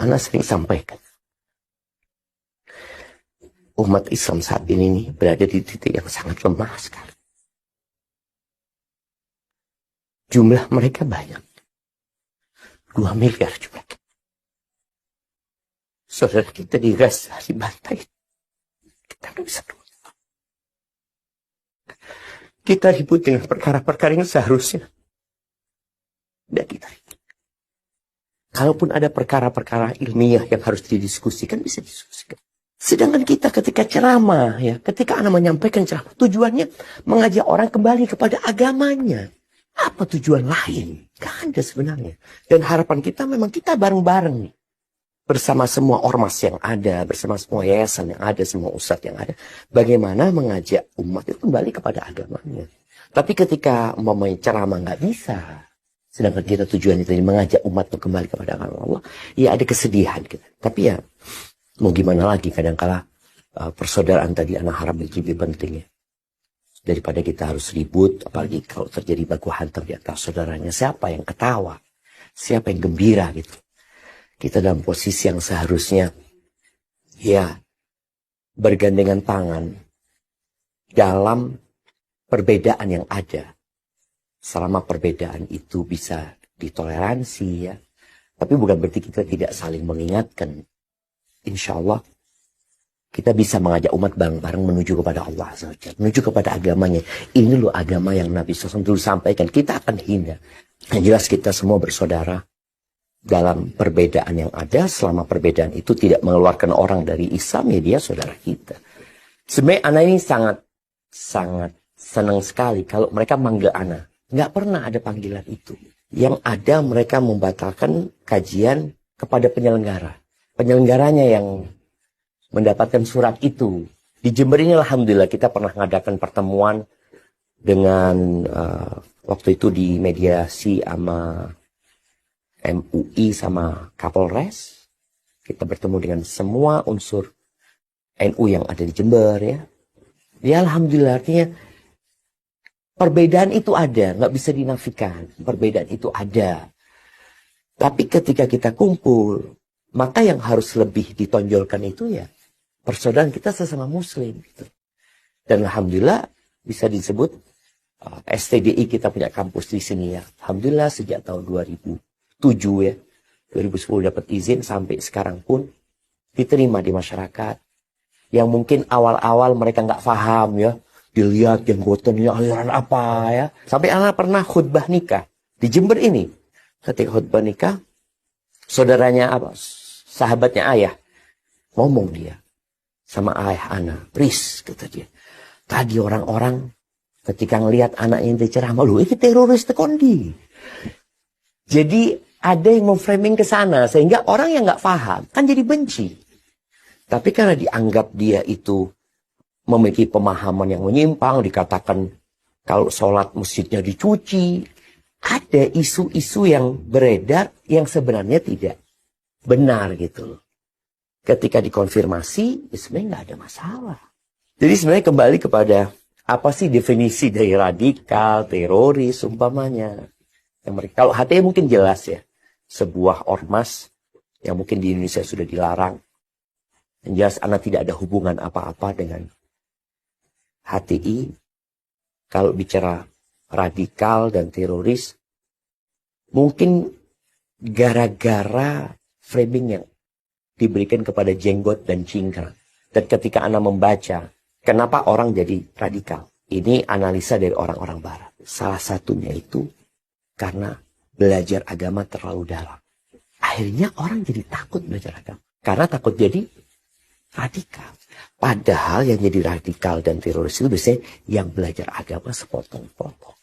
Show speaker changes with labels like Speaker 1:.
Speaker 1: Ana sering sampaikan, umat Islam saat ini nih berada di titik yang sangat lemah sekali. Jumlah mereka banyak. 2 miliar jumlah. Saudara kita di Gaza, dibantai. Kita nggak bisa keluar. Kita ribut dengan perkara-perkara yang seharusnya tidak kita ribut. Kalaupun ada perkara-perkara ilmiah yang harus didiskusikan, bisa didiskusikan. Sedangkan kita ketika ceramah, ya, ketika Anda menyampaikan ceramah, tujuannya mengajak orang kembali kepada agamanya. Apa tujuan lain? Gak ada sebenarnya. Dan harapan kita memang kita bareng-bareng nih. Bersama semua ormas yang ada, bersama semua yayasan yang ada, semua ustadz yang ada. Bagaimana mengajak umat itu kembali kepada agamanya. Tapi ketika umpamanya ceramah nggak bisa, sedangkan kita tujuannya tadi mengajak umat itu kembali kepada agama Allah, ya ada kesedihan kita. Tapi ya, mau gimana lagi, kadang-kala persaudaraan tadi anak harap lebih penting ya. Daripada kita harus ribut, apalagi kalau terjadi baku hantam di antara saudaranya. Siapa yang ketawa? Siapa yang gembira gitu? Kita dalam posisi yang seharusnya ya bergandengan tangan dalam perbedaan yang ada. Selama perbedaan itu bisa ditoleransi ya. Tapi bukan berarti kita tidak saling mengingatkan. Insya Allah kita bisa mengajak umat bareng-bareng menuju kepada Allah saja, menuju kepada agamanya. Ini loh agama yang Nabi SAW dulu sampaikan. Kita akan hina. Yang jelas kita semua bersaudara dalam perbedaan yang ada. Selama perbedaan itu tidak mengeluarkan orang dari Islam, ya dia saudara kita. Sebenarnya anak ini sangat senang sekali kalau mereka manggil anak. Nggak pernah ada panggilan itu. Yang ada mereka membatalkan kajian kepada penyelenggara. Penyelenggaranya yang mendapatkan surat itu. Di Jember ini alhamdulillah kita pernah mengadakan pertemuan dengan waktu itu di mediasi sama MUI sama Kapolres. Kita bertemu dengan semua unsur NU yang ada di Jember ya. Ya alhamdulillah, artinya perbedaan itu ada, nggak bisa dinafikan. Perbedaan itu ada. Tapi ketika kita kumpul, maka yang harus lebih ditonjolkan itu ya persaudaraan kita sesama muslim gitu. Dan alhamdulillah bisa disebut STDI kita punya kampus di sini ya. Alhamdulillah sejak tahun 2007 ya. 2010 dapat izin sampai sekarang pun diterima di masyarakat. Yang mungkin awal-awal mereka nggak paham ya. Dilihat jenggotannya aliran apa ya. Sampai anak pernah khutbah nikah di Jember ini. Ketika khutbah nikah, saudaranya apa? Sahabatnya ayah ngomong dia sama ayah anak, Pris, kata dia. Tadi orang-orang ketika ngelihat anak yang diceramah, lu ini teroris tekondi. Jadi ada yang memframing ke sana sehingga orang yang nggak paham kan jadi benci. Tapi karena dianggap dia itu memiliki pemahaman yang menyimpang, dikatakan kalau sholat masjidnya dicuci, ada isu-isu yang beredar yang sebenarnya tidak benar gitu loh. Ketika dikonfirmasi, ya sebenarnya nggak ada masalah. Jadi sebenarnya kembali kepada apa sih definisi dari radikal, teroris, umpamanya. Kalau HTI mungkin jelas ya. Sebuah ormas yang mungkin di Indonesia sudah dilarang. Yang jelas anak tidak ada hubungan apa-apa dengan HTI. Kalau bicara radikal dan teroris, mungkin gara-gara framing yang diberikan kepada jenggot dan cingkrang. Dan ketika Anda membaca, kenapa orang jadi radikal? Ini analisa dari orang-orang barat. Salah satunya itu karena belajar agama terlalu dalam. Akhirnya orang jadi takut belajar agama. Karena takut jadi radikal. Padahal yang jadi radikal dan teroris itu biasanya yang belajar agama sepotong-potong.